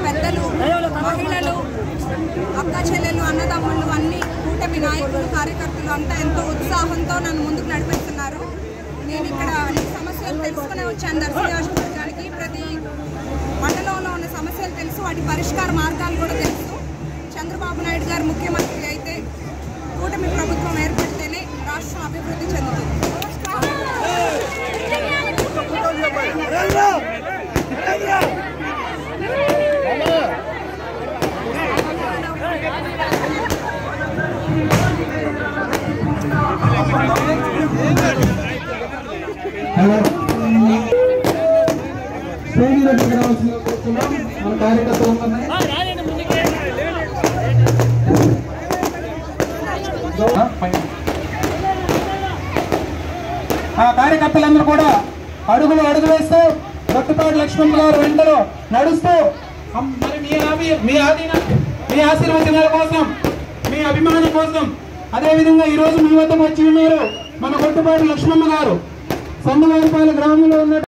పెద్దలు, మహిళలు, అక్క చెల్లెలు, అన్నదమ్ముళ్ళు అన్ని కూటమి నాయకులు, కార్యకర్తలు అంతా ఎంతో ఉత్సాహంతో నన్ను ముందుకు నడిపిస్తున్నారు. నేను ఇక్కడ అన్ని సమస్యలు తెలుసుకునే వచ్చాను. దర్శి నియోజకవర్గానికి ప్రతి మండలంలో ఉన్న సమస్యలు తెలుసు, వాటి పరిష్కార మార్గాలు కూడా తెలుసు. చంద్రబాబు నాయుడు గారు ముఖ్యమంత్రి అయితే కూటమి ప్రభుత్వం ఏర్పడితేనే రాష్ట్రం అభివృద్ధి చెందుతుంది. హలో మన కార్యకర్తలు ఆ కార్యకర్తలందరూ కూడా అడుగులు వేస్తూ గొట్టుపాటి లక్ష్మణ్ గారు వెంటలో నడుస్తూ మరి మీ ఆశీర్వచనాల కోసం, మీ అభిమానం కోసం, అదేవిధంగా ఈరోజు మీ వద్దకు వచ్చి ఉన్నారు మన గొట్టుపాటి లక్ష్మణ్ గారు. సందువారిపాలెం గ్రామంలో ఉన్న